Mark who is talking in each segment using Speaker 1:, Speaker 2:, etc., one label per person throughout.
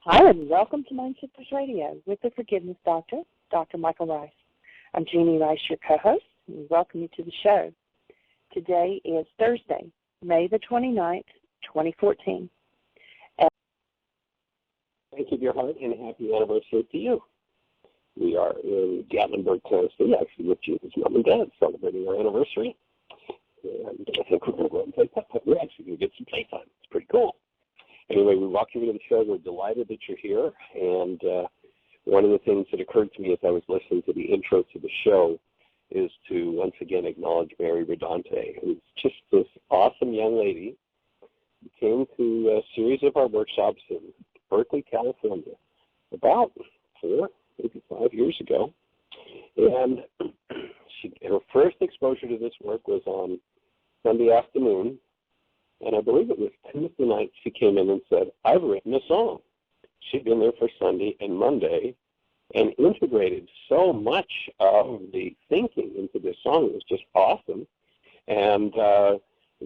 Speaker 1: Hi, and welcome to Mindsetters Radio with the Forgiveness Doctor, Dr. Michael Ryce. I'm Jeanie Ryce, your co-host, and we welcome you to the show. Today is Thursday, May the 29th, 2014.
Speaker 2: Thank you, dear heart, and happy anniversary to you. We are in Gatlinburg, Tennessee, actually with Jeannie's mom and dad celebrating our anniversary. And I think we're going to go out and play putt-putt. We're actually going to get some playtime. It's pretty cool. Anyway, we walk you into the show. We're delighted that you're here. And one of the things that occurred to me as I was listening to the intro to the show is to once again acknowledge Mary Redante, who's just this awesome young lady who came to a series of our workshops in Berkeley, California, about 4, maybe 5 years ago. And her first exposure to this work was on Sunday afternoon. And I believe it was Tuesday night she came in and said, I've written a song. She'd been there for Sunday and Monday and integrated so much of the thinking into this song. It was just awesome. And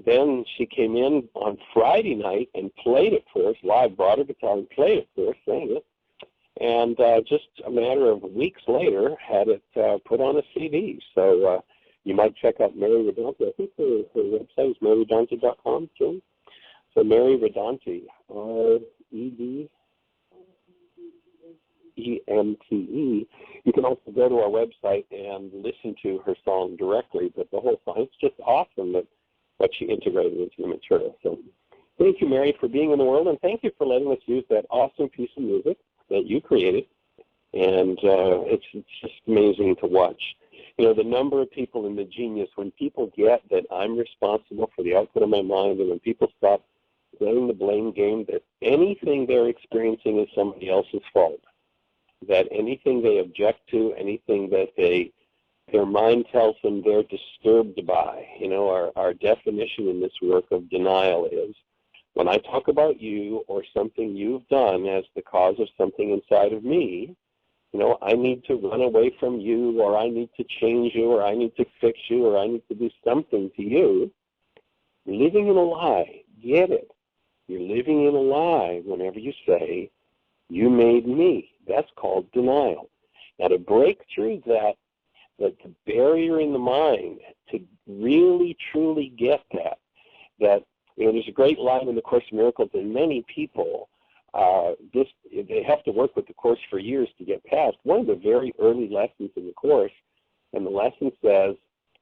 Speaker 2: then she came in on Friday night and played it for us, live, brought her guitar and played it for us, sang it. And just a matter of weeks later, had it put on a CD. So you might check out Mary Redante. I think her website is maryredante.com, Jim. So Mary Redante, R-E-D-E-M-T-E. You can also go to our website and listen to her song directly, but the whole song, it's just awesome that what she integrated into the material. So thank you, Mary, for being in the world, and thank you for letting us use that awesome piece of music that you created. And it's just amazing to watch. You know, the number of people in the genius, when people get that I'm responsible for the output of my mind, and when people stop playing the blame game that anything they're experiencing is somebody else's fault, that anything they object to, anything that their mind tells them they're disturbed by. You know, our definition in this work of denial is, when I talk about you or something you've done as the cause of something inside of me, you know, I need to run away from you, or I need to change you, or I need to fix you, or I need to do something to you. You're living in a lie. Get it? You're living in a lie whenever you say, you made me. That's called denial. Now, to break through that the barrier in the mind, to really, truly get that, you know, there's a great line in the Course in Miracles, and many people, they have to work with the Course for years to get past one of the very early lessons in the Course, and the lesson says,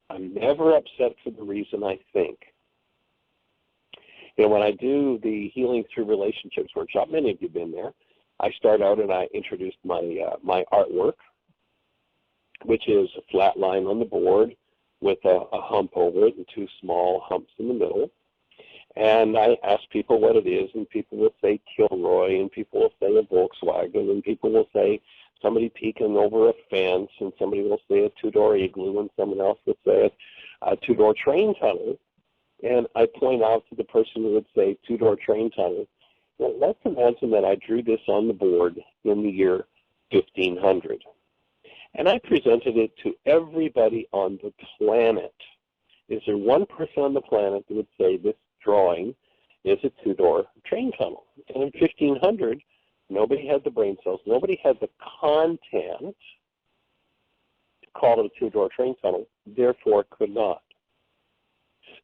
Speaker 2: I'm never upset for the reason I think. You know, when I do the Healing Through Relationships workshop, many of you have been there, I start out and I introduced my artwork, which is a flat line on the board with a hump over it and 2 small humps in the middle. And I ask people what it is, and people will say Kilroy, and people will say a Volkswagen, and people will say somebody peeking over a fence, and somebody will say a 2-door igloo, and someone else will say a 2-door train tunnel. And I point out to the person who would say 2-door train tunnel, well, let's imagine that I drew this on the board in the year 1500. And I presented it to everybody on the planet. Is there one person on the planet that would say this drawing is a 2-door train tunnel? And in 1500, nobody had the brain cells, nobody had the content to call it a 2-door train tunnel, therefore could not.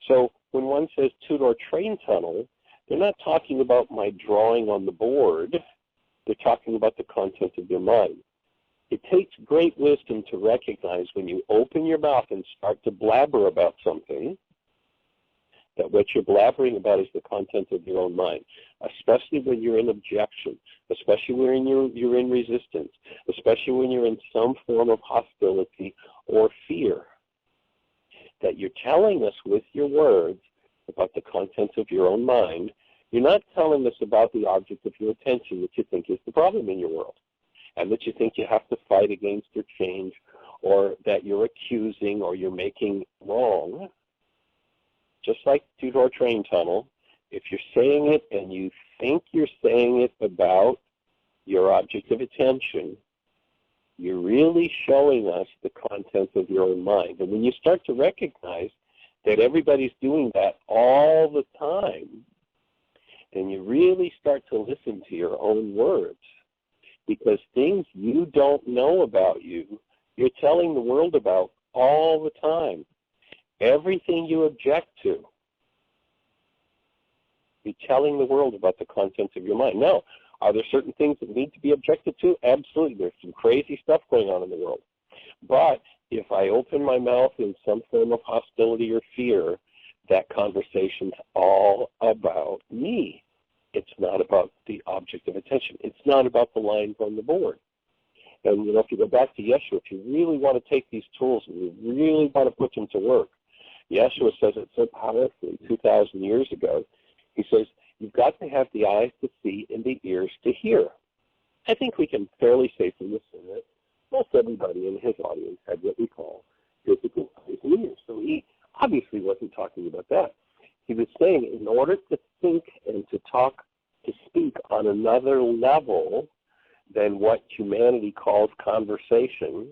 Speaker 2: So when one says 2-door train tunnel, they're not talking about my drawing on the board, they're talking about the content of their mind. It takes great wisdom to recognize when you open your mouth and start to blabber about something, that what you're blabbering about is the content of your own mind, especially when you're in objection, especially when you're in resistance, especially when you're in some form of hostility or fear. That you're telling us with your words about the contents of your own mind. You're not telling us about the object of your attention that you think is the problem in your world, and that you think you have to fight against or change, or that you're accusing or you're making wrong. Just like 2-door train tunnel, if you're saying it and you think you're saying it about your object of attention, you're really showing us the content of your own mind. And when you start to recognize that everybody's doing that all the time, and you really start to listen to your own words, because things you don't know about you, you're telling the world about all the time. Everything you object to, you're telling the world about the contents of your mind. Now, are there certain things that need to be objected to? Absolutely. There's some crazy stuff going on in the world. But if I open my mouth in some form of hostility or fear, that conversation's all about me. It's not about the object of attention. It's not about the lines on the board. And, if you go back to Yeshua, if you really want to take these tools and you really want to put them to work, Yeshua says it so powerfully 2,000 years ago. He says, you've got to have the eyes to see and the ears to hear. I think we can fairly safely assume that most everybody in his audience had what we call physical eyes and ears. So he obviously wasn't talking about that. He was saying in order to think and to talk, to speak on another level than what humanity calls conversation,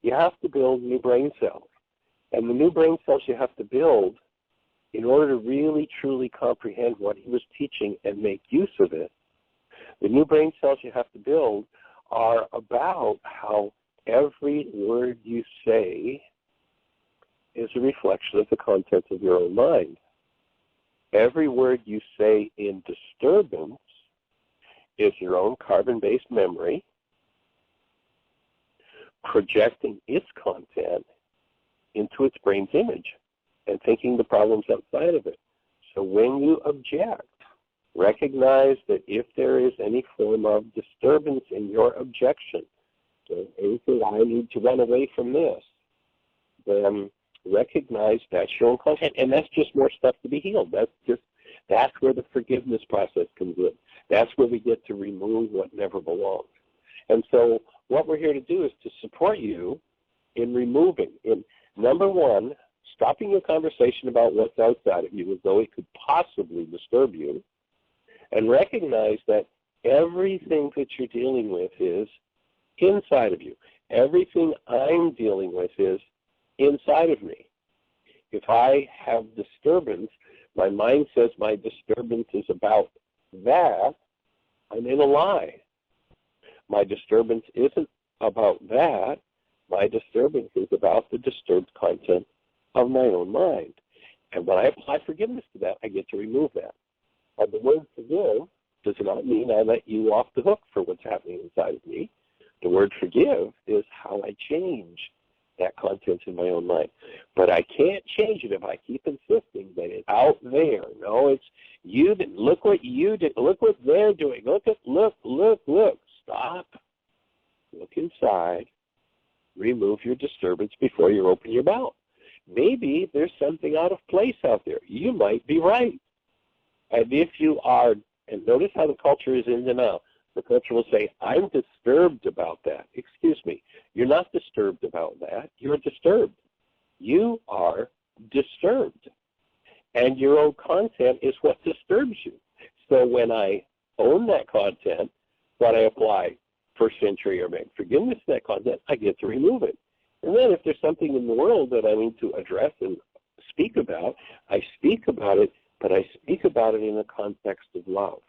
Speaker 2: you have to build new brain cells. And the new brain cells you have to build in order to really, truly comprehend what he was teaching and make use of it, the new brain cells you have to build are about how every word you say is a reflection of the contents of your own mind. Every word you say in disturbance is your own carbon-based memory projecting its content into its brain's image and thinking the problems outside of it. So when you object, recognize that if there is any form of disturbance in your objection, so anything I need to run away from this, then recognize that's your own content, and that's just more stuff to be healed. That's where the forgiveness process comes in. That's where we get to remove what never belongs. And so what we're here to do is to support you in removing, number one, stopping your conversation about what's outside of you as though it could possibly disturb you, and recognize that everything that you're dealing with is inside of you. Everything I'm dealing with is inside of me. If I have disturbance, my mind says my disturbance is about that, I'm in a lie. My disturbance isn't about that. My disturbance is about the disturbed content of my own mind. And when I apply forgiveness to that, I get to remove that. And the word forgive does not mean I let you off the hook for what's happening inside of me. The word forgive is how I change that content in my own mind. But I can't change it if I keep insisting that it's out there. No, it's you that look what you did, look what they're doing. Look. Stop. Look inside. Remove your disturbance before you open your mouth. Maybe there's something out of place out there. You might be right. And if you are, and notice how the culture is in denial. The culture will say, I'm disturbed about that. Excuse me. You're not disturbed about that. You're disturbed. You are disturbed. And your own content is what disturbs you. So when I own that content, when I apply first century Aramaic forgiveness to that content, I get to remove it. And then if there's something in the world that I need to address and speak about, I speak about it, but I speak about it in the context of love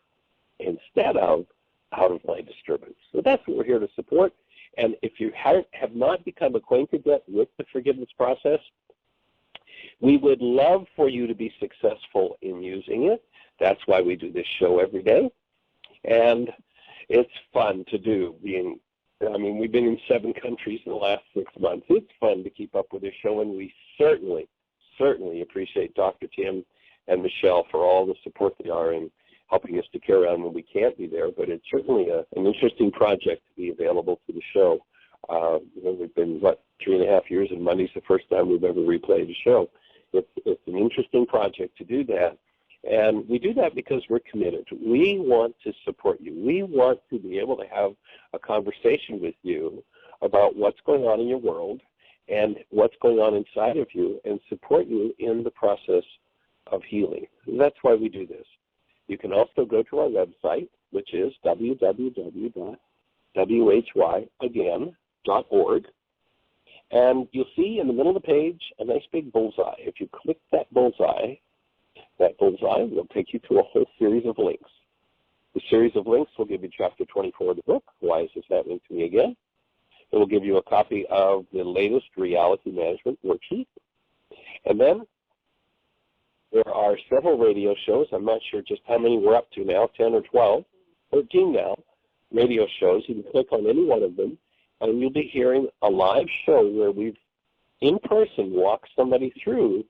Speaker 2: instead of out of my disturbance. So that's what we're here to support. And if you have not become acquainted yet with the forgiveness process, we would love for you to be successful in using it. That's why we do this show every day. And it's fun to do. We've been in 7 countries in the last 6 months. It's fun to keep up with this show, and we certainly appreciate Dr. Tim and Michelle for all the support they are in helping us to carry on when we can't be there. But it's certainly an interesting project to be available to the show. We've been, 3.5 years, and Monday's the first time we've ever replayed a show. It's an interesting project to do that. And we do that because we're committed. We want to support you. We want to be able to have a conversation with you about what's going on in your world and what's going on inside of you and support you in the process of healing. That's why we do this. You can also go to our website, which is www.whyagain.org. And you'll see in the middle of the page a nice big bullseye. If you click that bullseye, that bullseye will take you to a whole series of links. The series of links will give you chapter 24 of the book, Why Is This Happening to Me Again? It will give you a copy of the latest reality management worksheet. And then there are several radio shows. I'm not sure just how many we're up to now, 10 or 12, 13 now, radio shows. You can click on any one of them, and you'll be hearing a live show where we've, in person, walked somebody through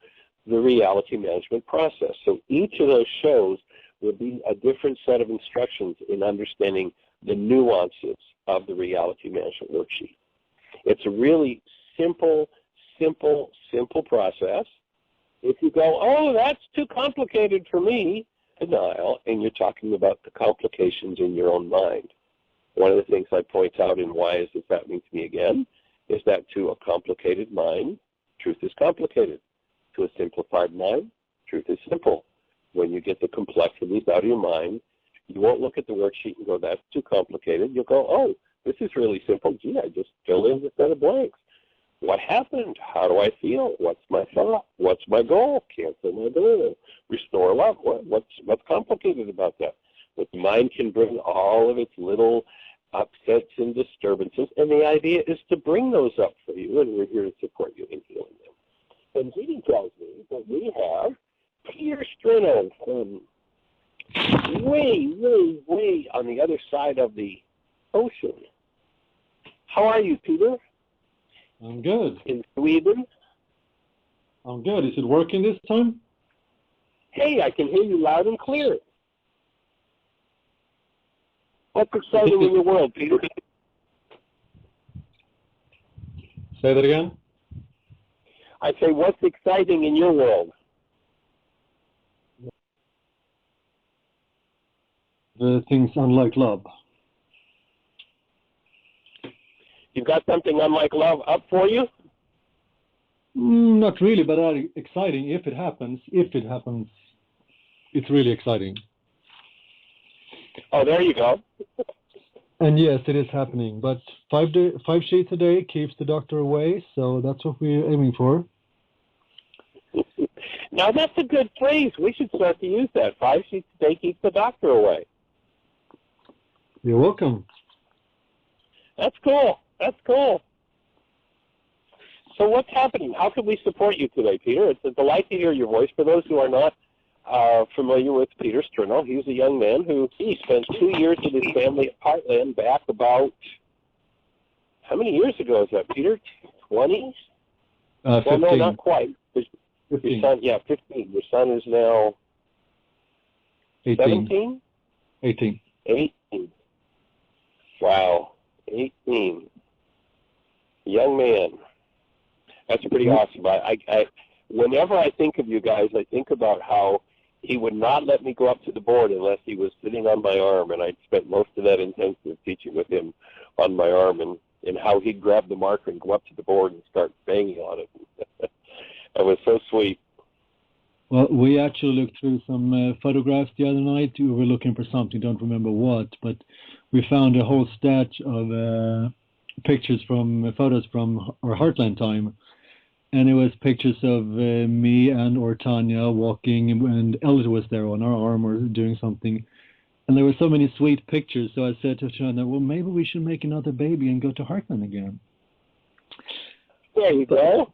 Speaker 2: the reality management process. So each of those shows will be a different set of instructions in understanding the nuances of the reality management worksheet. It's a really simple process. If you go, oh, that's too complicated for me, denial, and you're talking about the complications in your own mind. One of the things I point out in Why Is This Happening to Me Again is that to a complicated mind, truth is complicated. To a simplified mind, truth is simple. When you get the complexities out of your mind, you won't look at the worksheet and go, that's too complicated. You'll go, oh, this is really simple. Gee, I just filled in a set of blanks. What happened? How do I feel? What's my thought? What's my goal? Cancel my goal. Restore love. What's complicated about that? But the mind can bring all of its little upsets and disturbances, and the idea is to bring those up for you, and we're here to support you in healing them. And Jeanie tells me that we have Peter Strino from way on the other side of the ocean. How are you, Peter?
Speaker 3: I'm good.
Speaker 2: In Sweden?
Speaker 3: I'm good. Is it working this time?
Speaker 2: Hey, I can hear you loud and clear. What's exciting in your world, Peter?
Speaker 3: Say that again?
Speaker 2: I say, what's exciting in your world?
Speaker 3: The things unlike love.
Speaker 2: You've got something unlike love up for you?
Speaker 3: Not really, but exciting if it happens. If it happens, it's really exciting.
Speaker 2: Oh, there you go.
Speaker 3: And yes, it is happening. But 5 sheets a day keeps the doctor away, so that's what we're aiming for.
Speaker 2: Now, that's a good phrase. We should start to use that. 5 sheets a day keeps the doctor away.
Speaker 3: You're welcome.
Speaker 2: That's cool. That's cool. So what's happening? How can we support you today, Peter? It's a delight to hear your voice. For those who are not familiar with Peter Strino, he's a young man who he spent 2 years with his family at Heartland back about, how many years ago is that, Peter? 20?
Speaker 3: 15.
Speaker 2: Well, no, not quite.
Speaker 3: 15.
Speaker 2: Your son, yeah, 15. Your son is now
Speaker 3: 18.
Speaker 2: 17?
Speaker 3: 18.
Speaker 2: 18. Wow, 18. Young man. That's pretty awesome. I whenever I think of you guys, I think about how he would not let me go up to the board unless he was sitting on my arm, and I'd spent most of that intensive teaching with him on my arm, and how he'd grab the marker and go up to the board and start banging on it. That was so sweet.
Speaker 3: Well, we actually looked through some photographs the other night. We were looking for something, don't remember what, but we found a whole stack of pictures from photos from our Heartland time. And it was pictures of me and or Tanya walking, and Elliot was there on our arm or doing something. And there were so many sweet pictures. So I said to Tanya, well, maybe we should make another baby and go to Heartland again.
Speaker 2: There you go.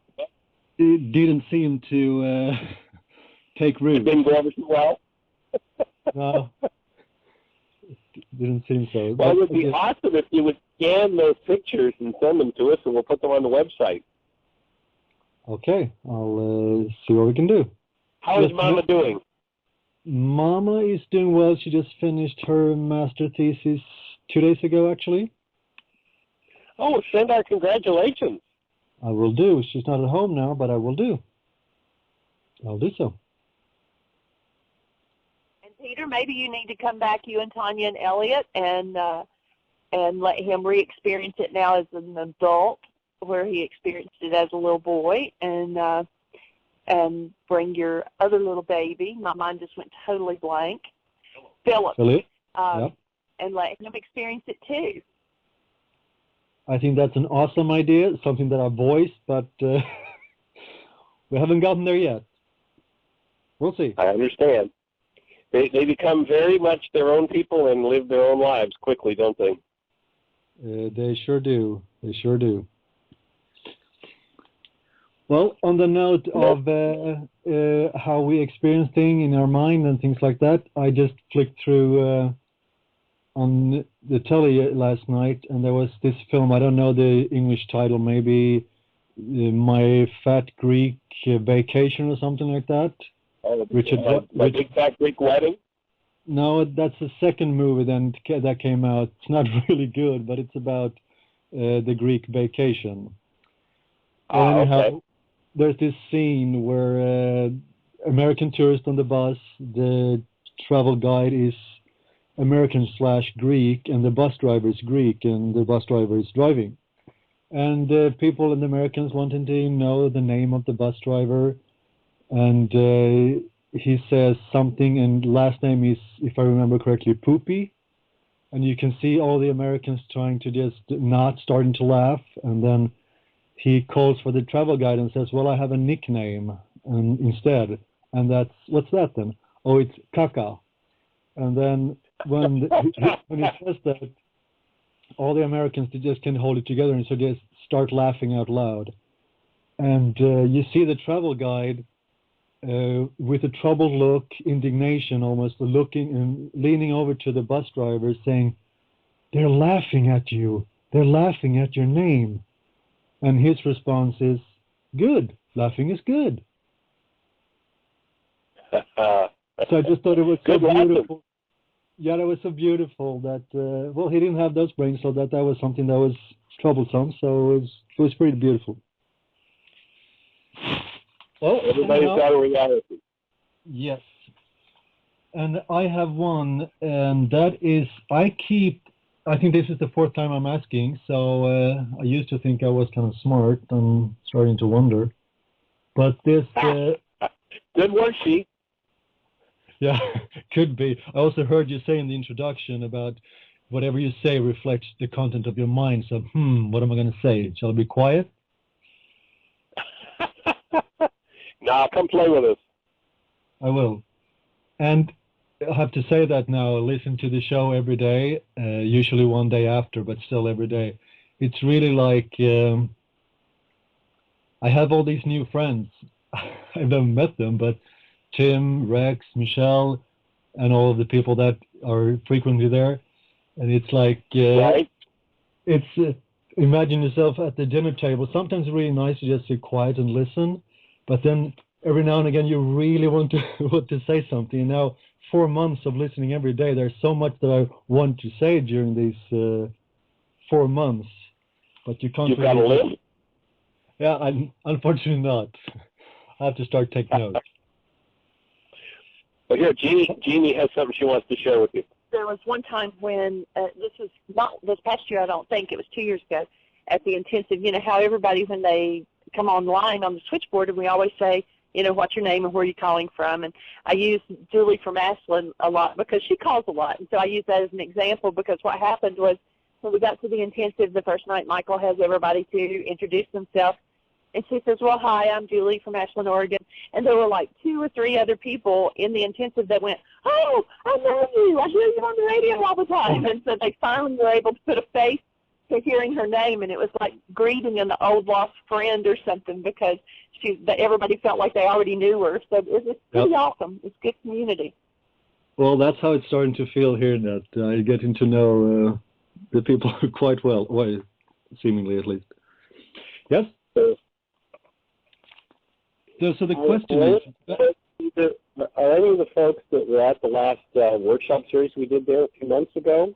Speaker 3: It didn't seem to take root.
Speaker 2: It didn't go over too well?
Speaker 3: No. It didn't seem so.
Speaker 2: Well, it would be awesome if you would scan those pictures and send them to us, and we'll put them on the website.
Speaker 3: Okay, I'll see what we can do.
Speaker 2: How is Mama doing?
Speaker 3: Mama is doing well. She just finished her master thesis 2 days ago, actually.
Speaker 2: Oh, send our congratulations.
Speaker 3: I will do. She's not at home now, but I will do. I'll do so.
Speaker 1: And Peter, maybe you need to come back, you and Tanya and Elliot, and let him re-experience it now as an adult, where he experienced it as a little boy, and bring your other little baby. My mind just went totally blank. Philip.
Speaker 3: Yep.
Speaker 1: And let him experience it too.
Speaker 3: I think that's an awesome idea, something that I voiced, but we haven't gotten there yet. We'll see.
Speaker 2: I understand. They become very much their own people and live their own lives quickly, don't they?
Speaker 3: They sure do. They sure do. Well, on the note of how we experience things in our mind and things like that, I just flicked through on the telly last night, and there was this film. I don't know the English title. Maybe My Fat Greek Vacation or something like that.
Speaker 2: My Big Fat Greek Wedding?
Speaker 3: No, that's the second movie then that came out. It's not really good, but it's about the Greek vacation. Anyhow,
Speaker 2: okay.
Speaker 3: There's this scene where American tourist on the bus, the travel guide is American/Greek, and the bus driver is Greek, and the bus driver is driving. And people and the Americans wanted to know the name of the bus driver, and he says something, and last name is, if I remember correctly, Poopy. And you can see all the Americans trying to just not starting to laugh, and then he calls for the travel guide and says, well, I have a nickname instead. And that's, what's that then? Oh, it's Kaka. And then when he says that, all the Americans just can hold it together and so just start laughing out loud. And you see the travel guide with a troubled look, indignation almost, looking and leaning over to the bus driver saying, they're laughing at you. They're laughing at your name. And his response is, good. Laughing is good. So I just thought it was so beautiful. Yeah, it was so beautiful that, well, he didn't have those brains, so that was something that was troublesome. So it was pretty beautiful. Well,
Speaker 2: everybody's got a reality.
Speaker 3: Yes. And I have one, and that is, I think this is the fourth time I'm asking, so I used to think I was kind of smart. I'm starting to wonder. But this...
Speaker 2: Good worksheet.
Speaker 3: Yeah, could be. I also heard you say in the introduction about whatever you say reflects the content of your mind. So, what am I going to say? Shall I be quiet?
Speaker 2: Nah, come play with us.
Speaker 3: I will. And I have to say that now, I listen to the show every day, usually one day after, but still every day. It's really like I have all these new friends. I've never met them, but Tim, Rex, Michelle, and all of the people that are frequently there. And it's like,
Speaker 2: right?
Speaker 3: It's imagine yourself at the dinner table. Sometimes it's really nice to just sit quiet and listen, but then every now and again you really want to say something. And now 4 months of listening every day, there's so much that I want to say during these 4 months, but you can't.
Speaker 2: You've got a list?
Speaker 3: Yeah, unfortunately not. I have to start taking notes.
Speaker 2: But here, Jeanie has something she wants to share with you.
Speaker 1: There was one time when, this was not this past year, I don't think, it was 2 years ago, at the intensive, you know how everybody, when they come online on the switchboard, and we always say, you know, what's your name and where are you calling from? And I use Julie from Ashland a lot because she calls a lot. And so I use that as an example because what happened was when we got to the intensive the first night, Michael has everybody to introduce themselves. And she says, well, hi, I'm Julie from Ashland, Oregon. And there were like 2 or 3 other people in the intensive that went, oh, I know you. I hear you on the radio all the time. And so they finally were able to put a face to hearing her name. And it was like greeting an old lost friend or something because everybody felt like they already knew her. So it's pretty awesome. It's good community.
Speaker 3: Well, that's how it's starting to feel here, that I'm getting to know the people quite well, seemingly at least. Yes? So the question is...
Speaker 2: Are any of the folks that were at the last workshop series we did there a few months ago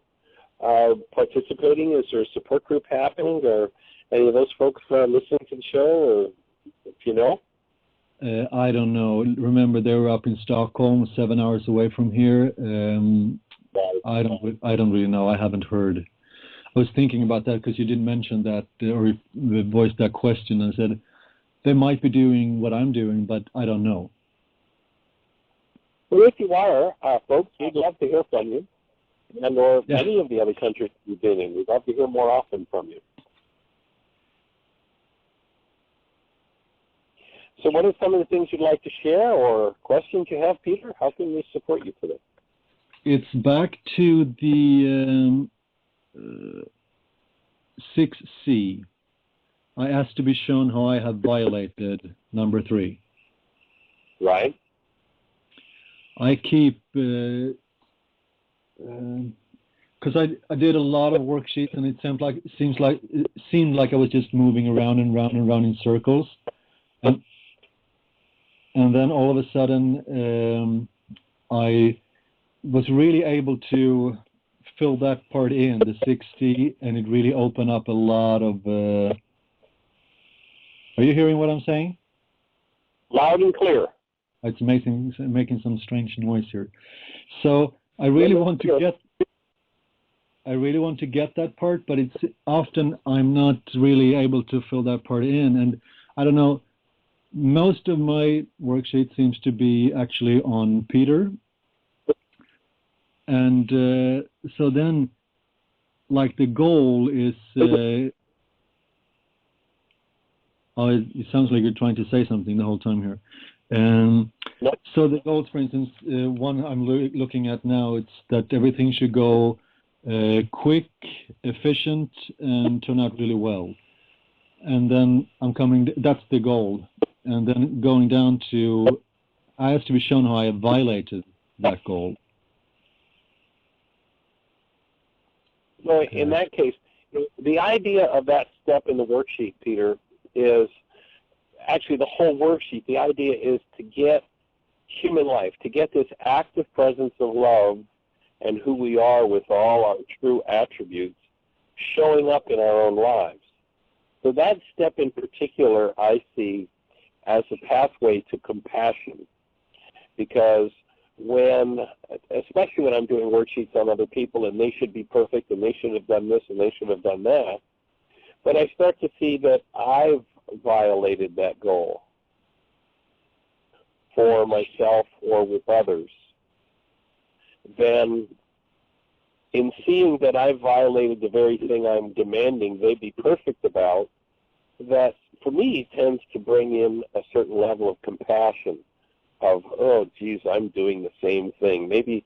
Speaker 2: participating? Is there a support group happening, or any of those folks listening to the show, or if you know?
Speaker 3: I don't know. Remember, they were up in Stockholm, 7 hours away from here. I don't really know. I haven't heard. I was thinking about that because you didn't mention that or voiced that question and said they might be doing what I'm doing, but I don't know.
Speaker 2: Well, if you are, folks, we'd love to hear from you, and or any of the other countries you've been in. We'd love to hear more often from you. So what are some of the things you'd like to share or questions you have, Peter? How can we support you today?
Speaker 3: It's back to the 6C. I asked to be shown how I have violated number 3.
Speaker 2: Right.
Speaker 3: I keep, because I did a lot of worksheets, and it seemed like I was just moving around and round and round in circles, and then all of a sudden I was really able to fill that part in, the 6C, and it really opened up a lot of. Are you hearing what I'm saying?
Speaker 2: Loud and clear.
Speaker 3: It's amazing, making some strange noise here. So I really want to get that part, but it's often I'm not really able to fill that part in, and I don't know. Most of my worksheet seems to be actually on Peter, and so then, like, the goal is. Oh, it sounds like you're trying to say something the whole time here. So the goals, for instance, one I'm looking at now, it's that everything should go quick, efficient, and turn out really well. And then that's the goal. And then going down to, I have to be shown how I have violated that goal.
Speaker 2: So in that case, the idea of that step in the worksheet, Peter, is actually the whole worksheet. The idea is to get human life, to get this active presence of love and who we are with all our true attributes showing up in our own lives. So that step in particular I see as a pathway to compassion, because especially when I'm doing worksheets on other people and they should be perfect and they should have done this and they should have done that, but I start to see that I've violated that goal for myself or with others, then in seeing that I've violated the very thing I'm demanding they be perfect about, that for me tends to bring in a certain level of compassion of, oh, geez, I'm doing the same thing. Maybe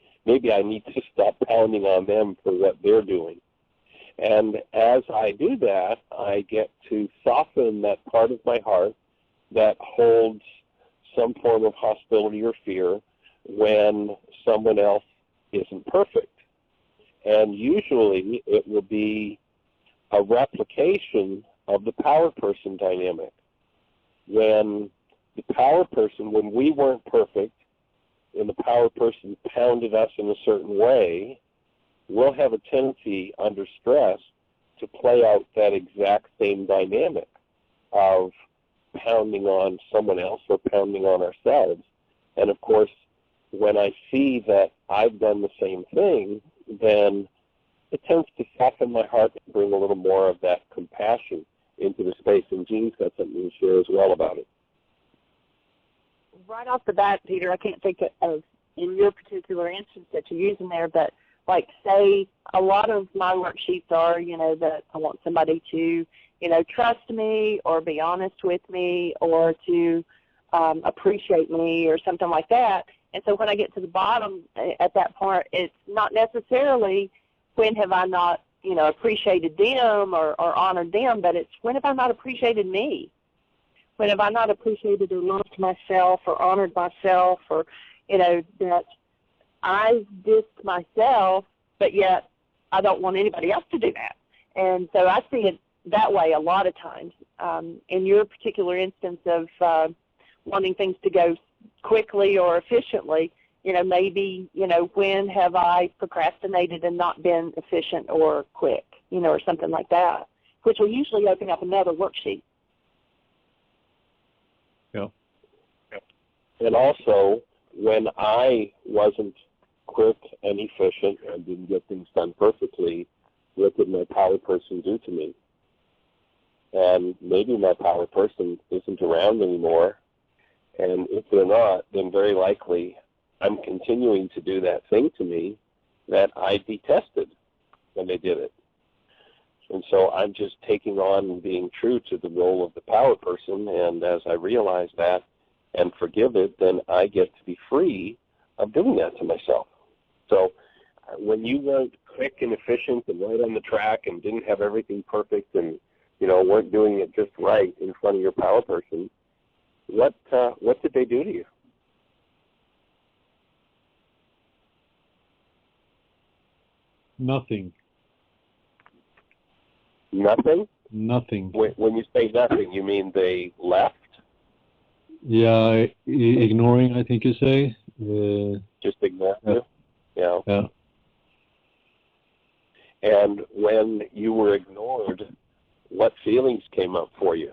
Speaker 2: I need to stop pounding on them for what they're doing. And as I do that, I get to soften that part of my heart that holds some form of hostility or fear when someone else isn't perfect. And usually it will be a replication of the power person dynamic. When the power person, when we weren't perfect and the power person pounded us in a certain way, we'll have a tendency under stress to play out that exact same dynamic of pounding on someone else or pounding on ourselves. And of course, when I see that I've done the same thing, then it tends to soften my heart and bring a little more of that compassion into the space. And Jean's got something to share as well about it.
Speaker 1: Right off the bat, Peter, I can't think of in your particular instance that you're using there, but like, say, a lot of my worksheets are, that I want somebody to, trust me or be honest with me or to appreciate me or something like that. And so when I get to the bottom at that part, it's not necessarily when have I not, appreciated them or honored them, but it's when have I not appreciated me? When have I not appreciated or loved myself or honored myself or, that I dissed myself, but yet I don't want anybody else to do that. And so I see it that way a lot of times. In your particular instance of wanting things to go quickly or efficiently, maybe, when have I procrastinated and not been efficient or quick, or something like that, which will usually open up another worksheet.
Speaker 3: Yeah.
Speaker 2: And also, when I wasn't quick and efficient and didn't get things done perfectly, what did my power person do to me? And maybe my power person isn't around anymore, and if they're not, then very likely I'm continuing to do that thing to me that I detested when they did it. And so I'm just taking on and being true to the role of the power person, and as I realize that, and forgive it, then I get to be free of doing that to myself. So when you weren't quick and efficient and right on the track and didn't have everything perfect and, weren't doing it just right in front of your power person, what did they do to you?
Speaker 3: Nothing.
Speaker 2: Nothing?
Speaker 3: Nothing.
Speaker 2: When you say nothing, you mean they left?
Speaker 3: Yeah, ignoring, I think you say.
Speaker 2: Just ignore you?
Speaker 3: Yeah.
Speaker 2: And when you were ignored, what feelings came up for you?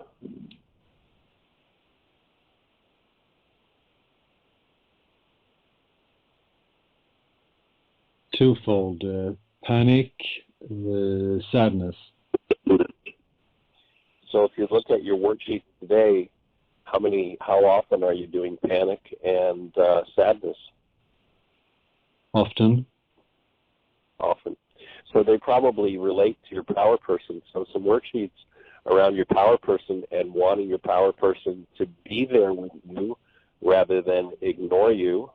Speaker 3: Twofold. Panic, sadness.
Speaker 2: So if you look at your worksheet today, how often are you doing panic and sadness?
Speaker 3: Often.
Speaker 2: Often. So they probably relate to your power person. So some worksheets around your power person and wanting your power person to be there with you rather than ignore you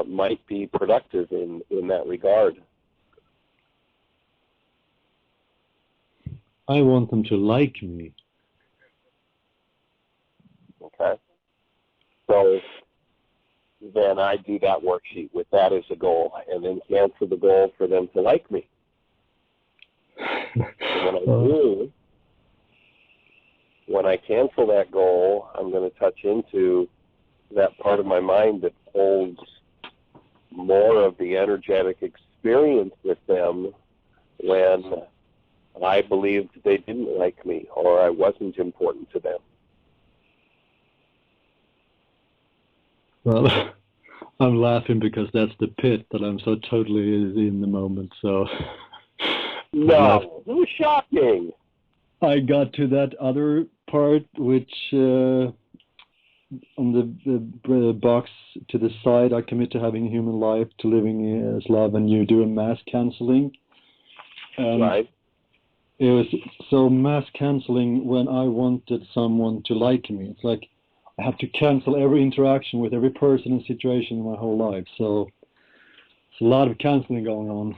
Speaker 2: might be productive in that regard.
Speaker 3: I want them to like me.
Speaker 2: Okay. So then I do that worksheet with that as a goal and then cancel the goal for them to like me. And when I cancel that goal, I'm going to touch into that part of my mind that holds more of the energetic experience with them when I believed they didn't like me or I wasn't important to them.
Speaker 3: Well, I'm laughing because that's the pit that I'm so totally in the moment. So
Speaker 2: no, it was shocking.
Speaker 3: I got to that other part, which on the box to the side, I commit to having a human life, to living as love, and you do a mass canceling.
Speaker 2: Right.
Speaker 3: It was so mass canceling when I wanted someone to like me. It's like I have to cancel every interaction with every person and situation in my whole life. So it's a lot of canceling going on.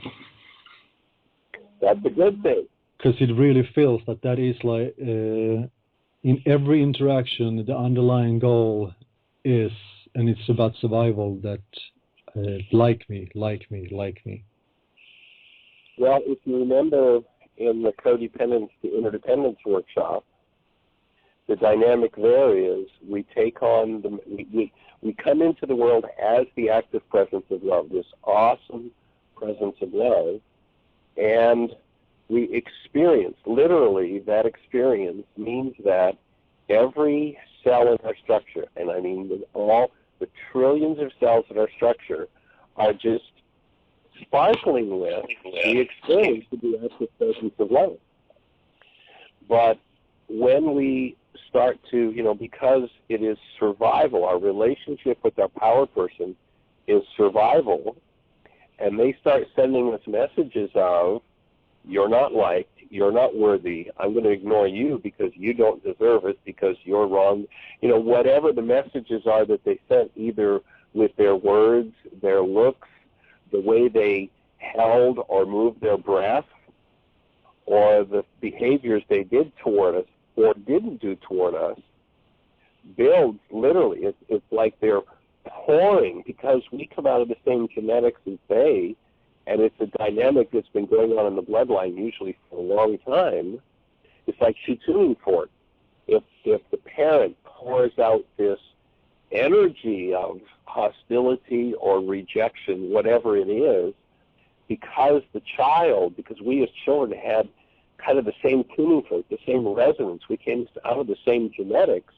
Speaker 2: That's a good thing.
Speaker 3: Because it really feels that is like in every interaction, the underlying goal is, and it's about survival, that like me.
Speaker 2: Well, if you remember in the codependence to interdependence workshop, the dynamic there is we take on we come into the world as the active presence of love, this awesome presence of love, and we experience, literally that experience means that every cell in our structure, and I mean all the trillions of cells in our structure, are just sparkling with the experience of the active presence of love. But when we start to, because it is survival, our relationship with our power person is survival, and they start sending us messages of, you're not liked, you're not worthy, I'm going to ignore you because you don't deserve it, because you're wrong. Whatever the messages are that they sent, either with their words, their looks, the way they held or moved their breath, or the behaviors they did toward us or didn't do toward us, builds literally. It's like they're pouring, because we come out of the same genetics as they, and it's a dynamic that's been going on in the bloodline usually for a long time. It's like two tuning forks. If the parent pours out this energy of hostility or rejection, whatever it is, because we as children had kind of the same tuning fork, the same resonance, we came out of the same genetics,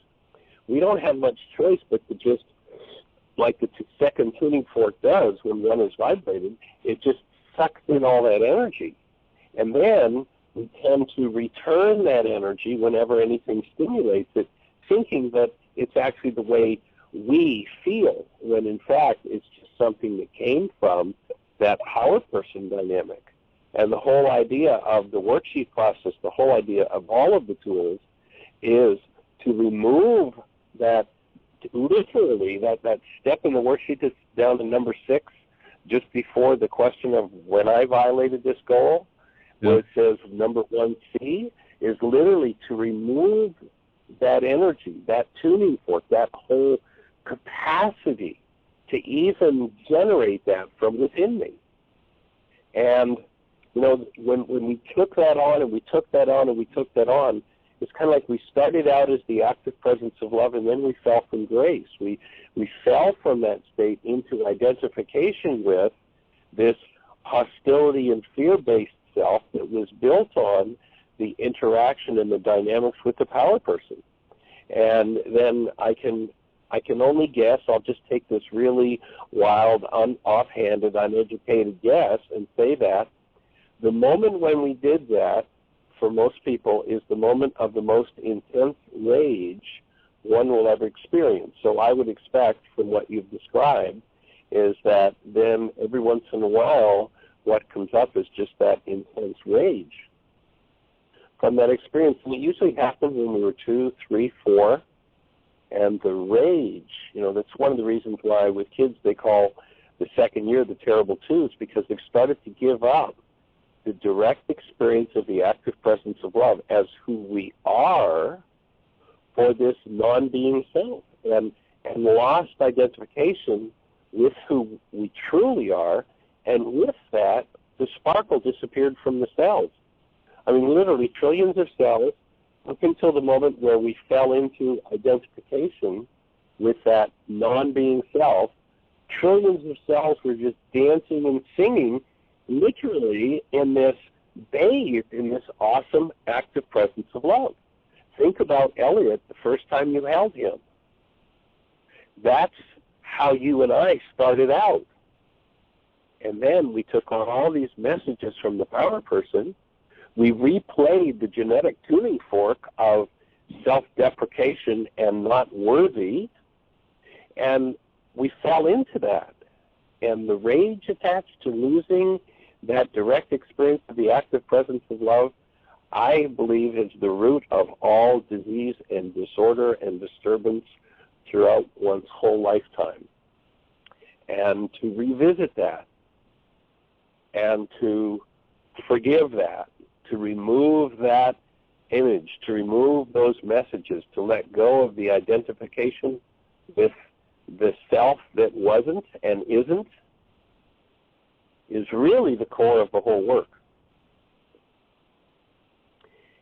Speaker 2: we don't have much choice but to just, like the second tuning fork does when one is vibrated, it just sucks in all that energy. And then we tend to return that energy whenever anything stimulates it, thinking that it's actually the way we feel, when in fact it's just something that came from that power person dynamic. And the whole idea of the worksheet process, the whole idea of all of the tools, is to remove that literally, that step in the worksheet that's down to number 6, just before the question of when I violated this goal, where it says number 1C, is literally to remove that energy, that tuning fork, that whole capacity to even generate that from within me. And, you know, when we took that on and we took that on and we took that on, it's kind of like we started out as the active presence of love, and then we fell from grace. We fell from that state into identification with this hostility and fear-based self that was built on the interaction and the dynamics with the power person. And then I can only guess, I'll just take this really wild, offhanded, uneducated guess and say that the moment when we did that, for most people, is the moment of the most intense rage one will ever experience. So I would expect, from what you've described, is that then every once in a while what comes up is just that intense rage from that experience. And it usually happens when we were 2, 3, 4. And the rage, you know, that's one of the reasons why with kids they call the second year the terrible twos, because they've started to give up the direct experience of the active presence of love as who we are for this non-being self, and lost identification with who we truly are, and with that, the sparkle disappeared from the cells. I mean, literally trillions of cells up until the moment where we fell into identification with that non-being self. Trillions of cells were just dancing and singing, literally in this bathed in this awesome active presence of love. Think about Elliot the first time you held him. That's how you and I started out. And then we took on all these messages from the power person. We replayed the genetic tuning fork of self-deprecation and not worthy, and we fell into that. And the rage attached to losing that direct experience of the active presence of love, I believe, is the root of all disease and disorder and disturbance throughout one's whole lifetime. And to revisit that, and to forgive that, to remove that image, to remove those messages, to let go of the identification with the self that wasn't and isn't, is really the core of the whole work.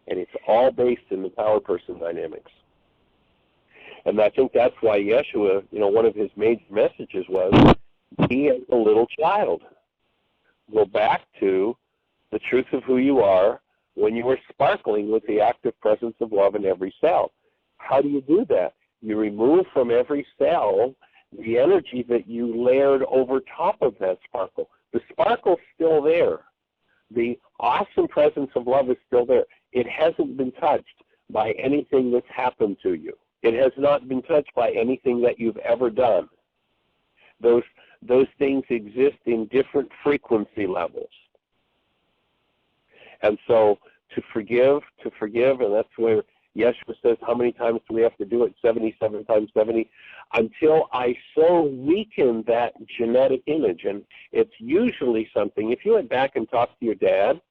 Speaker 2: And it's all based in the power person dynamics. And I think that's why Yeshua, you know, one of his major messages was, be as a little child. Go back to the truth of who you are when you are sparkling with the active presence of love in every cell. How do you do that? You remove from every cell the energy that you layered over top of that sparkle. The sparkle's still there. The awesome presence of love is still there. It hasn't been touched by anything that's happened to you. It has not been touched by anything that you've ever done. Those things exist in different frequency levels. And so to forgive, and that's where Yeshua says, how many times do we have to do it? 77 times 70. Until I so weaken that genetic image. And it's usually something, if you went back and talked to your dad,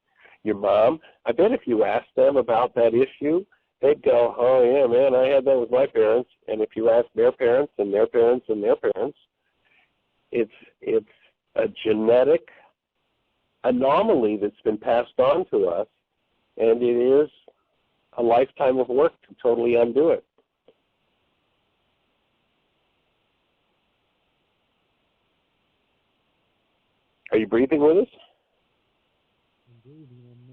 Speaker 2: your mom, I bet if you asked them about that issue, they'd go, oh yeah, man, I had that with my parents. And if you ask their parents and their parents and their parents, it's a genetic anomaly that's been passed on to us, and it is a lifetime of work to totally undo it. Are you breathing with us?
Speaker 3: I'm breathing, I'm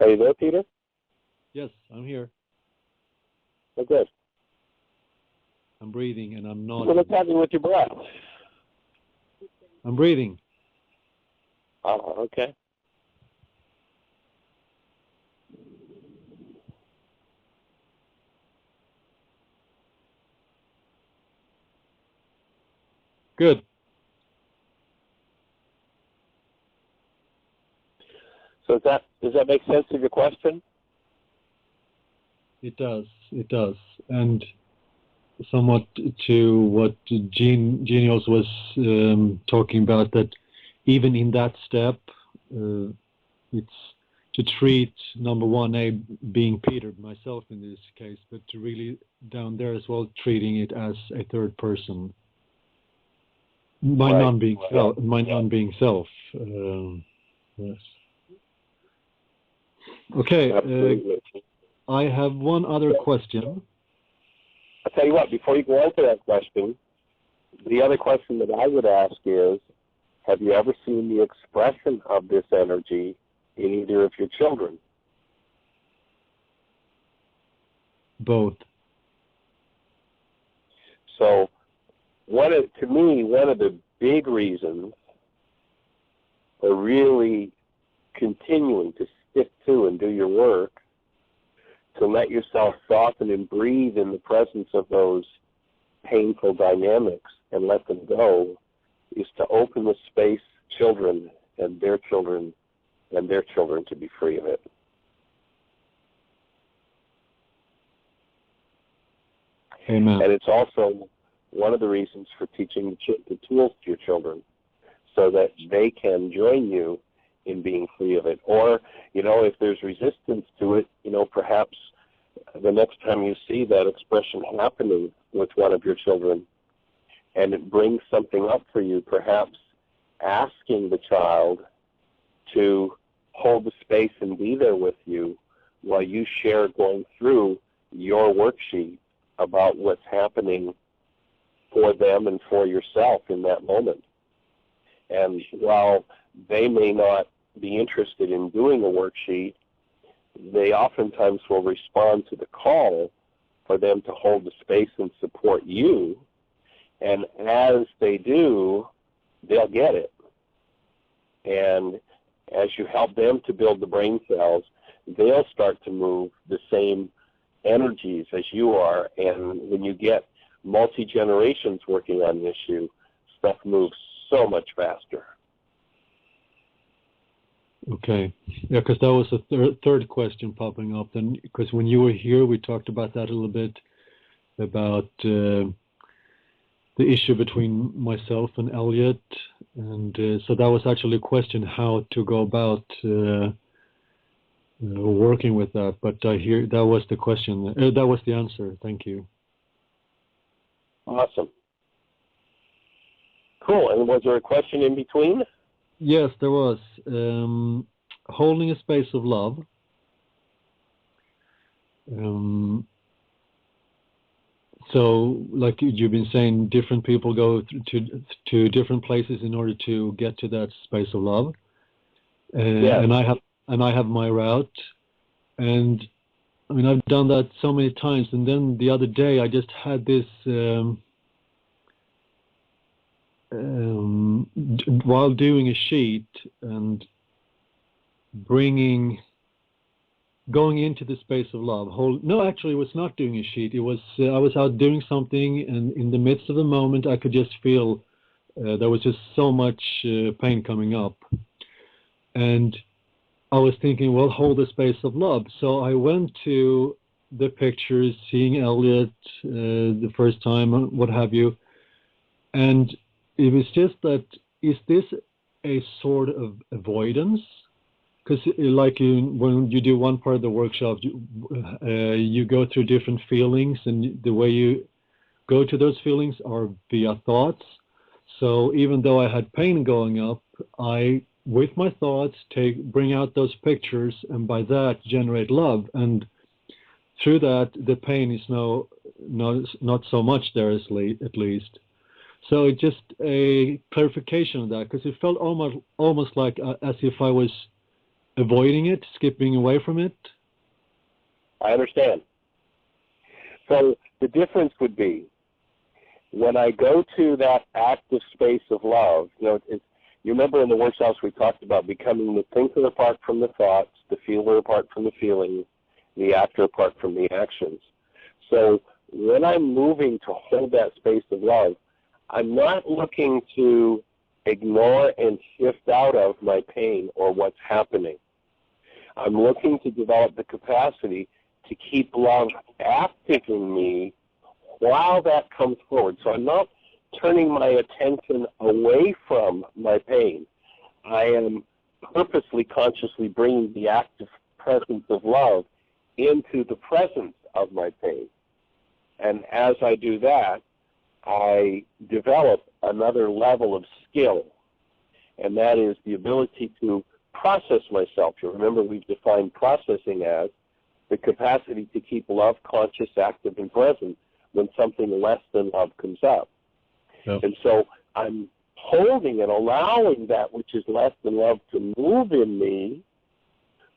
Speaker 3: not.
Speaker 2: Are you there, Peter?
Speaker 3: Yes, I'm here.
Speaker 2: Oh, good.
Speaker 3: I'm breathing and I'm not.
Speaker 2: Well, what's happening with your breath?
Speaker 3: I'm breathing.
Speaker 2: Oh, okay.
Speaker 3: Good.
Speaker 2: So does that make sense of your question?
Speaker 3: It does. It does. And somewhat to what Jeannie also was talking about, that even in that step, it's to treat number one, being Peter, myself in this case, but to really down there as well, treating it as a third person. My
Speaker 2: Right.
Speaker 3: non-being self. My non-being self. Yes. Okay. I have one other question.
Speaker 2: I'll tell you what, before you go on to that question, the other question that I would ask is, have you ever seen the expression of this energy in either of your children?
Speaker 3: Both.
Speaker 2: So, to me, one of the big reasons for really continuing to stick to and do your work, to let yourself soften and breathe in the presence of those painful dynamics and let them go, is to open the space, children and their children to be free of it.
Speaker 3: Amen.
Speaker 2: And it's also one of the reasons for teaching the tools to your children, so that they can join you in being free of it. Or, if there's resistance to it, perhaps the next time you see that expression happening with one of your children and it brings something up for you, perhaps asking the child to hold the space and be there with you while you share going through your worksheet about what's happening for them and for yourself in that moment. And while they may not be interested in doing a worksheet, they oftentimes will respond to the call for them to hold the space and support you. And as they do, they'll get it. And as you help them to build the brain cells, they'll start to move the same energies as you are. And when you get multi-generations working on the issue, stuff moves so much faster.
Speaker 3: Okay. Yeah, because that was a third question popping up. Then, because when you were here, we talked about that a little bit, about the issue between myself and Elliot. And so that was actually a question how to go about working with that. But I hear that was the question. That was the answer. Thank you.
Speaker 2: Awesome. Cool. And was there a question in between?
Speaker 3: Yes, there was. Holding a space of love. So, like you've been saying, different people go to different places in order to get to that space of love.
Speaker 2: Yeah.
Speaker 3: And I have my route. And I mean, I've done that so many times. And then the other day, I just had this. While doing a sheet and going into the space of love. Actually, it was not doing a sheet. It was I was out doing something, and in the midst of the moment, I could just feel there was just so much pain coming up, and I was thinking, well, hold the space of love. So I went to the pictures, seeing Elliot the first time, what have you, and it was just that, is this a sort of avoidance? Because when you do one part of the workshop, you go through different feelings, and the way you go to those feelings are via thoughts. So even though I had pain going up, I, with my thoughts, bring out those pictures, and by that generate love. And through that, the pain is not so much there, at least. So it's just a clarification of that, because it felt almost like as if I was avoiding it, skipping away from it.
Speaker 2: I understand. So the difference would be, when I go to that active space of love, you remember in the workshops we talked about becoming the thinker apart from the thoughts, the feeler apart from the feelings, the actor apart from the actions. So when I'm moving to hold that space of love, I'm not looking to ignore and shift out of my pain or what's happening. I'm looking to develop the capacity to keep love active in me while that comes forward. So I'm not turning my attention away from my pain. I am purposely, consciously bringing the active presence of love into the presence of my pain. And as I do that, I develop another level of skill, and that is the ability to process myself. You remember we've defined processing as the capacity to keep love conscious, active, and present when something less than love comes up.
Speaker 3: Yep.
Speaker 2: And so I'm holding and allowing that which is less than love to move in me,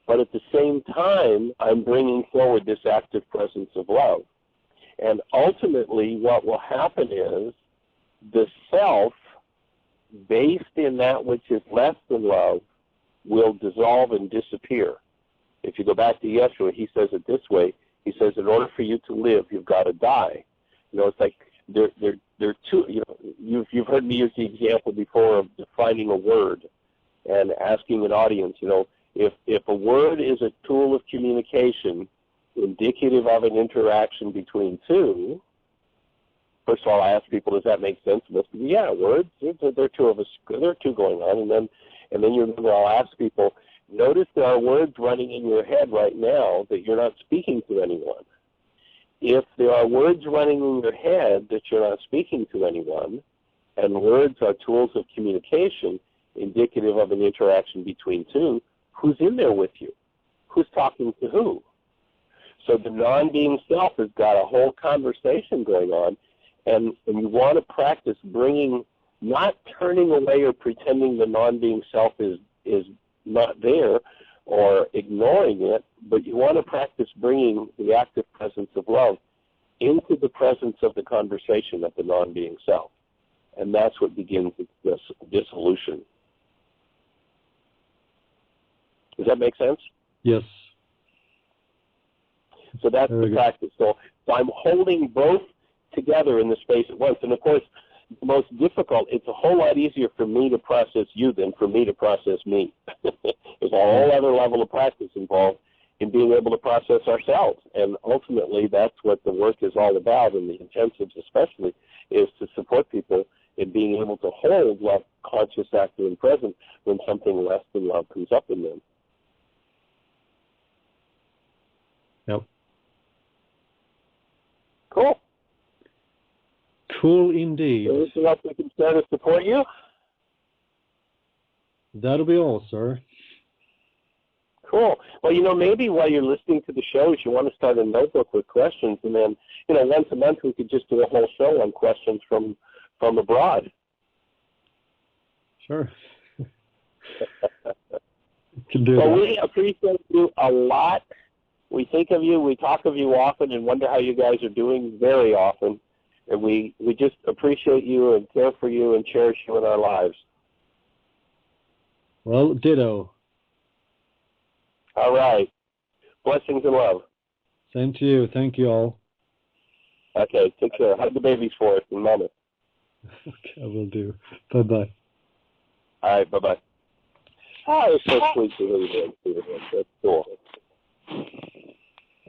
Speaker 2: but at the same time, I'm bringing forward this active presence of love. And ultimately, what will happen is the self, based in that which is less than love, will dissolve and disappear. If you go back to Yeshua, he says it this way. He says, in order for you to live, you've got to die. You know, it's like they're two, you know, you've heard me use the example before of defining a word and asking an audience, you know, if a word is a tool of communication indicative of an interaction between two, first of all, I ask people, does that make sense? Yeah, words, there are two of us, there are two going on, and then you remember I'll ask people, notice there are words running in your head right now that you're not speaking to anyone. If there are words running in your head that you're not speaking to anyone, and words are tools of communication indicative of an interaction between two, who's in there with you? Who's talking to who? So the non-being self has got a whole conversation going on, and you want to practice bringing, not turning away or pretending the non-being self is not there or ignoring it, but you want to practice bringing the active presence of love into the presence of the conversation of the non-being self. And that's what begins this dissolution. Does that make sense?
Speaker 3: Yes.
Speaker 2: So that's the practice. So I'm holding both together in the space at once. And of course, the most difficult, it's a whole lot easier for me to process you than for me to process me. There's a whole other level of practice involved in being able to process ourselves. And ultimately, that's what the work is all about, and the intensives especially, is to support people in being able to hold love conscious, active, and present when something less than love comes up in them.
Speaker 3: Yep.
Speaker 2: Cool.
Speaker 3: Cool indeed.
Speaker 2: Anything else we can start to support you?
Speaker 3: That'll be all, sir.
Speaker 2: Cool. Well, you know, maybe while you're listening to the shows, you want to start a notebook with questions, and then, you know, once a month we could just do a whole show on questions from abroad.
Speaker 3: Sure. Can do
Speaker 2: well,
Speaker 3: that.
Speaker 2: We appreciate you a lot. We think of you, we talk of you often, and wonder how you guys are doing very often. And we just appreciate you and care for you and cherish you in our lives.
Speaker 3: Well, ditto.
Speaker 2: All right. Blessings and love.
Speaker 3: Same to you. Thank you all.
Speaker 2: Okay, take care. Hug the babies for us and mama.
Speaker 3: Okay, I will do. Bye-bye.
Speaker 2: All right, bye-bye. Oh, it's so sweet to hear you. That's cool.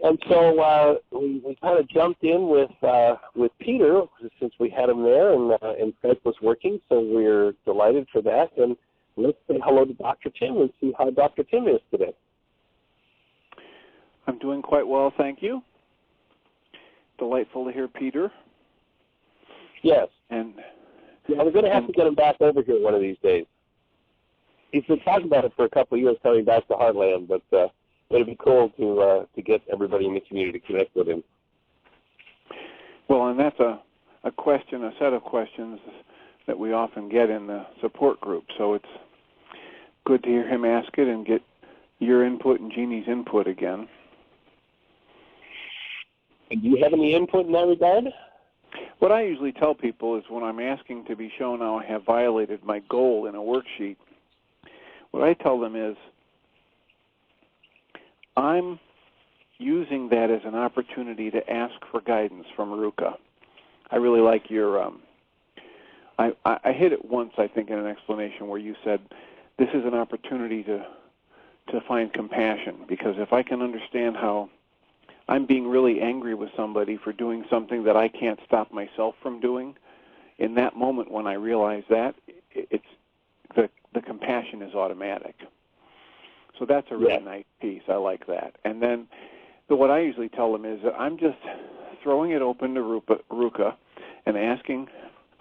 Speaker 2: And so we kind of jumped in with Peter since we had him there, and Skype was working, so we're delighted for that. And let's say hello to Dr. Tim and see how Dr. Tim is today.
Speaker 4: I'm doing quite well, thank you. Delightful to hear Peter.
Speaker 2: Yes.
Speaker 4: And
Speaker 2: yeah, we're going to have to get him back over here one of these days. He's been talking about it for a couple of years, coming back to Heartland, but it'd be cool to get everybody in the community to connect with him.
Speaker 4: Well, and that's a set of questions that we often get in the support group. So it's good to hear him ask it and get your input and Jeannie's input again.
Speaker 2: And do you have any input in that regard?
Speaker 4: What I usually tell people is when I'm asking to be shown how I have violated my goal in a worksheet, what I tell them is I'm using that as an opportunity to ask for guidance from Ruka. I really like your, I hit it once, I think, in an explanation where you said, this is an opportunity to to find compassion, because if I can understand how I'm being really angry with somebody for doing something that I can't stop myself from doing, in that moment when I realize that, it's the compassion is automatic. So that's a really nice piece. I like that. And then what I usually tell them is that I'm just throwing it open to Ruka and asking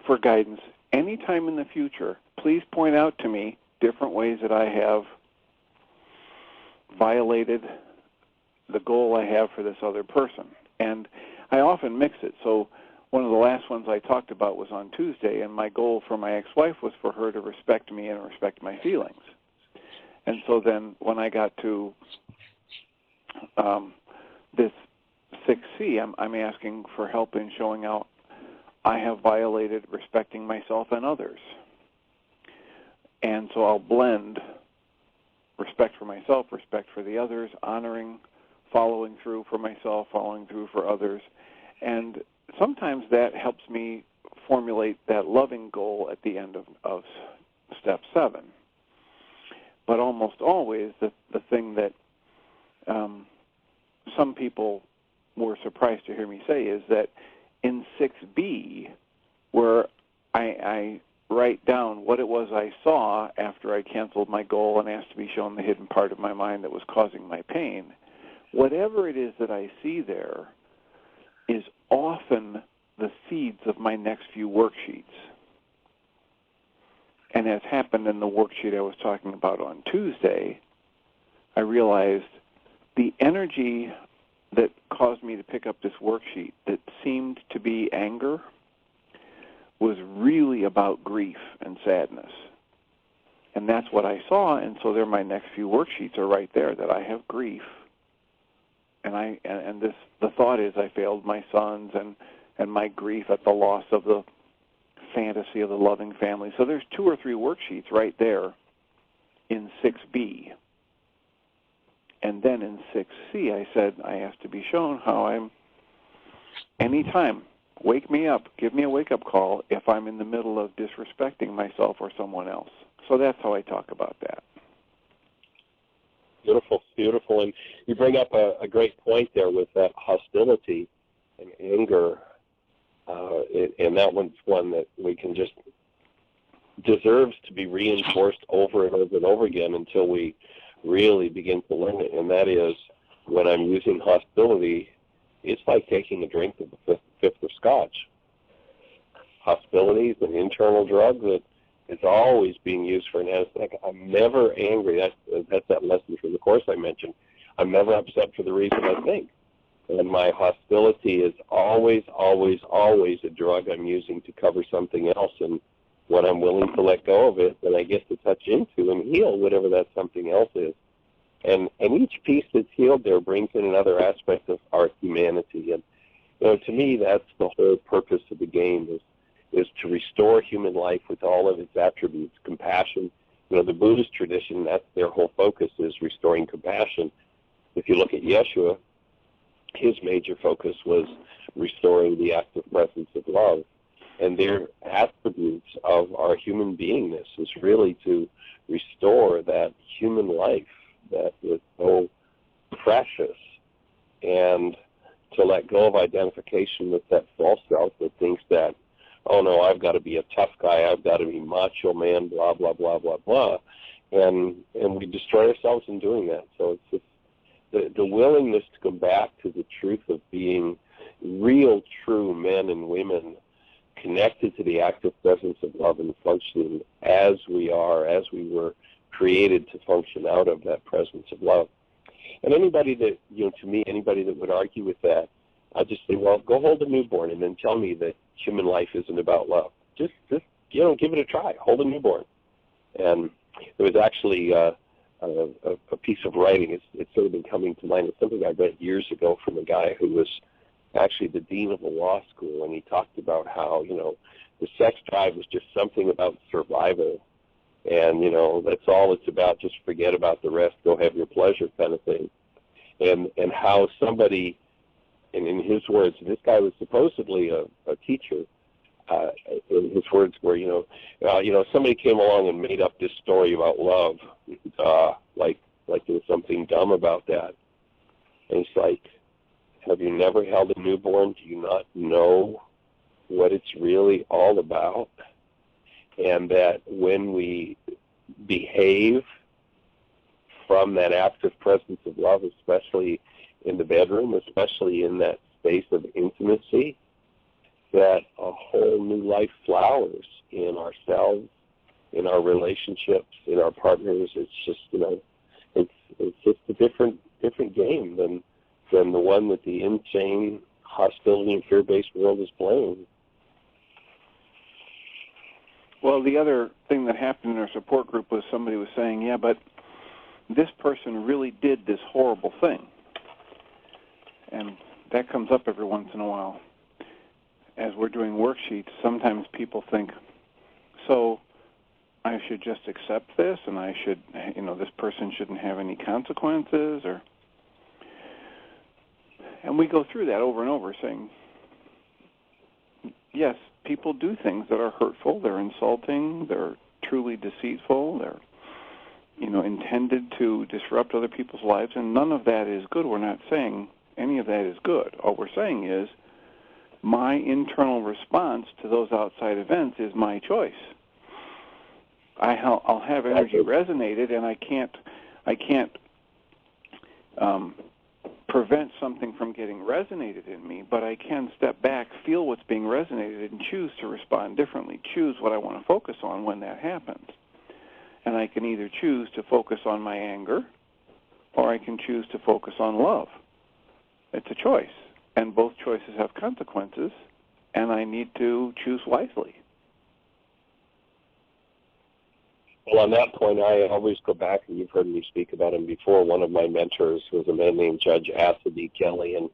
Speaker 4: for guidance. Anytime in the future, please point out to me different ways that I have violated the goal I have for this other person. And I often mix it. So one of the last ones I talked about was on Tuesday, and my goal for my ex-wife was for her to respect me and respect my feelings. And so then when I got to this 6C, I'm asking for help in showing out I have violated respecting myself and others. And so I'll blend respect for myself, respect for the others, honoring, following through for myself, following through for others. And sometimes that helps me formulate that loving goal at the end of step 7. But almost always the thing that some people were surprised to hear me say is that in 6B, where I write down what it was I saw after I canceled my goal and asked to be shown the hidden part of my mind that was causing my pain, whatever it is that I see there is often the seeds of my next few worksheets. And as happened in the worksheet I was talking about on Tuesday, I realized the energy that caused me to pick up this worksheet that seemed to be anger was really about grief and sadness. And that's what I saw, and so there my next few worksheets are right there, that I have grief. And the thought is I failed my sons and my grief at the loss of the fantasy of the loving family. So there's 2 or 3 worksheets right there in 6B. And then in 6C, I asked to be shown how I'm, anytime, wake me up, give me a wake-up call if I'm in the middle of disrespecting myself or someone else. So that's how I talk about that.
Speaker 2: Beautiful, beautiful. And you bring up a great point there with that hostility and anger. And that one's one that we can just deserves to be reinforced over and over and over again until we really begin to learn it. And that is, when I'm using hostility, it's like taking a drink of the fifth of scotch. Hostility is an internal drug that is always being used for an anesthetic. I'm never angry. That's that lesson from the course I mentioned. I'm never upset for the reason I think. And my hostility is always, always, always a drug I'm using to cover something else. And when I'm willing to let go of it, then I get to touch into and heal whatever that something else is. And each piece that's healed there brings in another aspect of our humanity. And to me, that's the whole purpose of the game, is to restore human life with all of its attributes. Compassion, the Buddhist tradition, that's their whole focus, is restoring compassion. If you look at Yeshua, his major focus was restoring the active presence of love. And their attributes of our human beingness is really to restore that human life that is so precious, and to let go of identification with that false self that thinks that, oh no, I've got to be a tough guy, I've got to be macho man, blah, blah, blah, blah, blah. And we destroy ourselves in doing that. So it's just the willingness to come back to the truth of being real, true men and women connected to the active presence of love and functioning as we were created to function out of that presence of love. And anybody that, to me, anybody that would argue with that, I just say, well, go hold a newborn and then tell me that human life isn't about love. Just give it a try. Hold a newborn. And there was actually a piece of writing. It's sort of been coming to mind. It's something I read years ago from a guy who was actually the dean of a law school, and he talked about how, the sex drive was just something about survival. And, that's all it's about. Just forget about the rest. Go have your pleasure kind of thing. And how somebody, and in his words, this guy was supposedly a teacher. In his words were, somebody came along and made up this story about love, like like there was something dumb about that. And he's like, have you never held a newborn? Do you not know what it's really all about? And that when we behave from that active presence of love, especially in the bedroom, especially in that space of intimacy, that a whole new life flowers in ourselves, in our relationships, in our partners. It's just, it's just a different game than the one that the insane hostility and fear-based world is playing.
Speaker 4: Well, the other thing that happened in our support group was somebody was saying, yeah, but this person really did this horrible thing. And that comes up every once in a while. As we're doing worksheets, sometimes people think, so I should just accept this, and I should, this person shouldn't have any consequences, and we go through that over and over saying, yes, people do things that are hurtful, they're insulting, they're truly deceitful, they're, intended to disrupt other people's lives, and none of that is good. We're not saying any of that is good. All we're saying is my internal response to those outside events is my choice. I'll have energy resonated, and I can't prevent something from getting resonated in me, but I can step back, feel what's being resonated, and choose to respond differently, choose what I want to focus on when that happens. And I can either choose to focus on my anger, or I can choose to focus on love. It's a choice, and both choices have consequences, and I need to choose wisely.
Speaker 2: Well, on that point, I always go back, and you've heard me speak about him before. One of my mentors was a man named Judge Acidy Kelly, and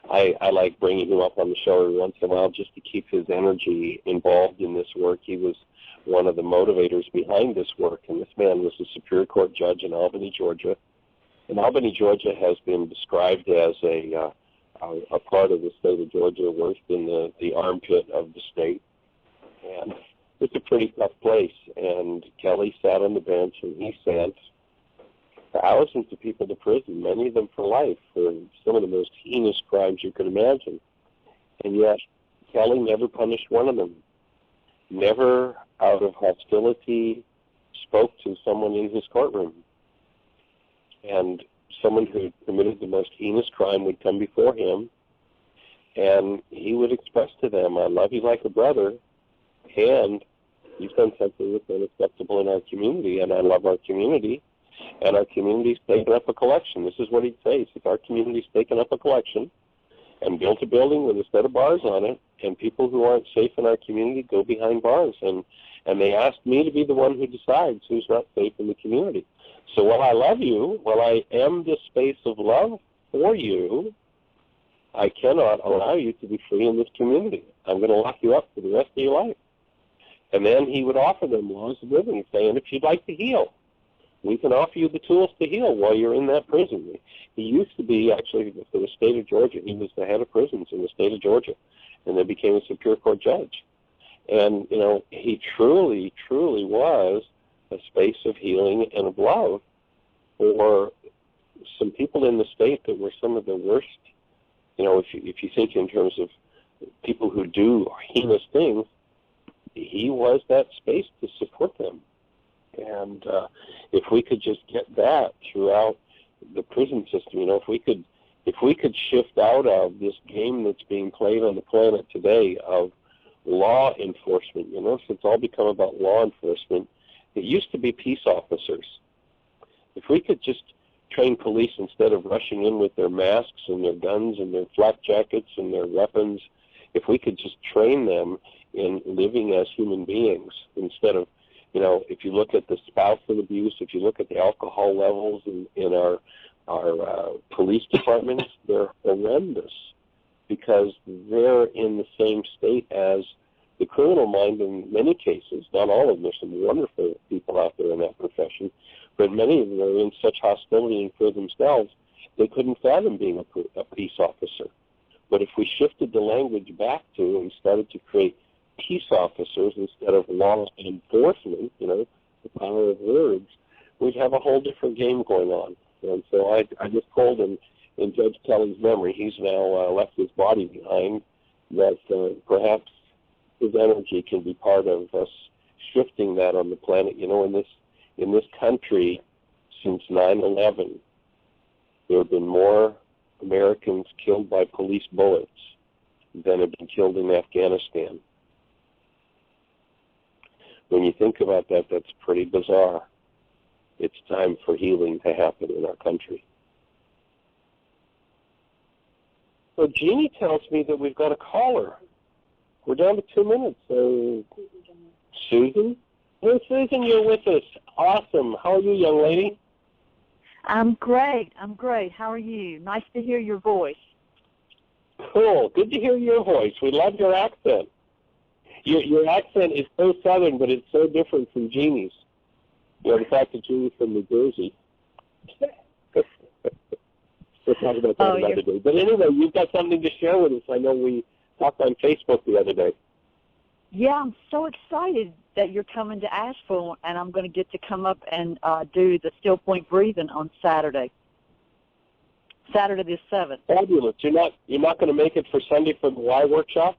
Speaker 2: I like bringing him up on the show every once in a while just to keep his energy involved in this work. He was one of the motivators behind this work, and this man was a Superior Court judge in Albany, Georgia. And Albany, Georgia has been described as a part of the state of Georgia worse than the armpit of the state. And it's a pretty tough place. And Kelly sat on the bench, and he sent thousands of people to prison, many of them for life, for some of the most heinous crimes you could imagine. And yet, Kelly never punished one of them. Never, out of hostility, spoke to someone in his courtroom. And someone who committed the most heinous crime would come before him, and he would express to them, I love you like a brother, and you've done something that's unacceptable in our community, and I love our community, and our community's taken up a collection. This is what he'd say. He says, our community's taken up a collection and built a building with a set of bars on it, and people who aren't safe in our community go behind bars. And they asked me to be the one who decides who's not safe in the community. So while I love you, while I am this space of love for you, I cannot allow you to be free in this community. I'm going to lock you up for the rest of your life. And then he would offer them laws of living, saying, if you'd like to heal, we can offer you the tools to heal while you're in that prison. He used to be, actually, for the state of Georgia. He was the head of prisons in the state of Georgia, and then became a Superior Court judge. And, he truly, truly was a space of healing and of love for some people in the state that were some of the worst. If you think in terms of people who do heinous things, he was that space to support them. And if we could just get that throughout the prison system, if we could shift out of this game that's being played on the planet today of law enforcement, so it's all become about law enforcement. It used to be peace officers. If we could just train police instead of rushing in with their masks and their guns and their flak jackets and their weapons, if we could just train them in living as human beings instead of, if you look at the spousal abuse, if you look at the alcohol levels in our police departments, they're horrendous because they're in the same state as the criminal mind in many cases. Not all of them. There's some wonderful people out there in that profession, but many of them are in such hostility for themselves, they couldn't fathom being a peace officer. But if we shifted the language back to and started to create peace officers instead of law enforcement, the power of words, we'd have a whole different game going on. And so I just told him, in Judge Kelly's memory, he's now left his body behind, that perhaps his energy can be part of us shifting that on the planet. You know, in this country, since 9/11, there have been more Americans killed by police bullets than have been killed in Afghanistan. When you think about that, that's pretty bizarre. It's time for healing to happen in our country. So Jeanie tells me that we've got a caller. We're down to 2 minutes. So, Susan? Hey, Susan, you're with us. Awesome. How are you, young lady?
Speaker 5: I'm great. How are you? Nice to hear your voice.
Speaker 2: Cool. Good to hear your voice. We love your accent. Your accent is so southern, but it's so different from Jeanie's. You know, the fact that Jeanie's from New Jersey. We'll talk about that another day. But anyway, you've got something to share with us. I know we talked on Facebook the other day.
Speaker 5: Yeah, I'm so excited that you're coming to Asheville, and I'm going to get to come up and do the still point breathing on Saturday the 7th.
Speaker 2: Fabulous. You're not going to make it for Sunday for the Y workshop?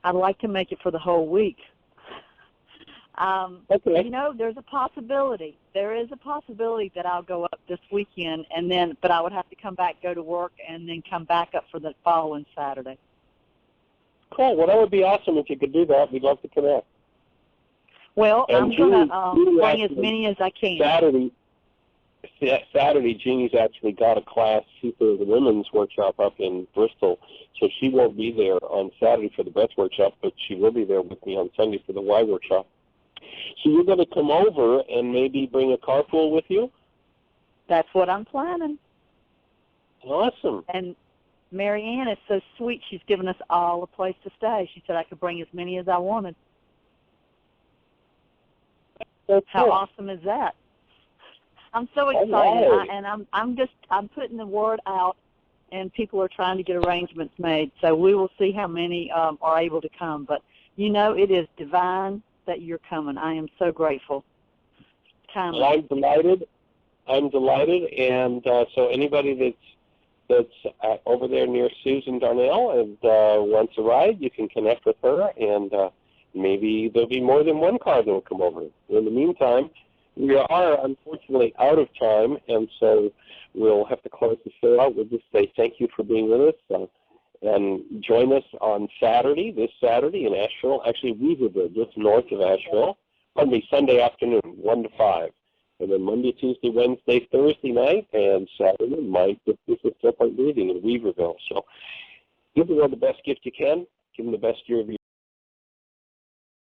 Speaker 5: I'd like to make it for the whole week.
Speaker 2: Okay.
Speaker 5: You know, there's a possibility. There is a possibility that I'll go up this weekend, but I would have to come back, go to work, and then come back up for the following Saturday.
Speaker 2: Cool. Well, that would be awesome if you could do that. We'd love to connect.
Speaker 5: Well,
Speaker 2: And
Speaker 5: I'm going to bring as many as I can.
Speaker 2: Saturday, Jeanie's actually got a class. She's doing the women's workshop up in Bristol, so she won't be there on Saturday for the breath workshop, but she will be there with me on Sunday for the Y workshop. So you're going to come over and maybe bring a carpool with you?
Speaker 5: That's what I'm planning.
Speaker 2: Awesome.
Speaker 5: And Mary Ann is so sweet. She's given us all a place to stay. She said I could bring as many as I wanted.
Speaker 2: That's
Speaker 5: How
Speaker 2: cool.
Speaker 5: awesome is that? I'm so excited,
Speaker 2: Right.
Speaker 5: I'm putting the word out, and people are trying to get arrangements made. So we will see how many are able to come. But you know, it is divine that you're coming. I am so grateful.
Speaker 2: Well, I'm delighted, and so anybody that's over there near Susan Darnell and wants a ride, you can connect with her, and maybe there'll be more than one car that will come over. In the meantime, we are unfortunately out of time, and so we'll have to close the show out. We'll just say thank you for being with us, and join us on this Saturday in Asheville, actually Weaverville, just north of Asheville. Pardon me, Sunday afternoon, 1 to 5. And then Monday, Tuesday, Wednesday, Thursday night, and Saturday night, this is still point breathing in Weaverville. So give the world the best gift you can. Give them the best year of your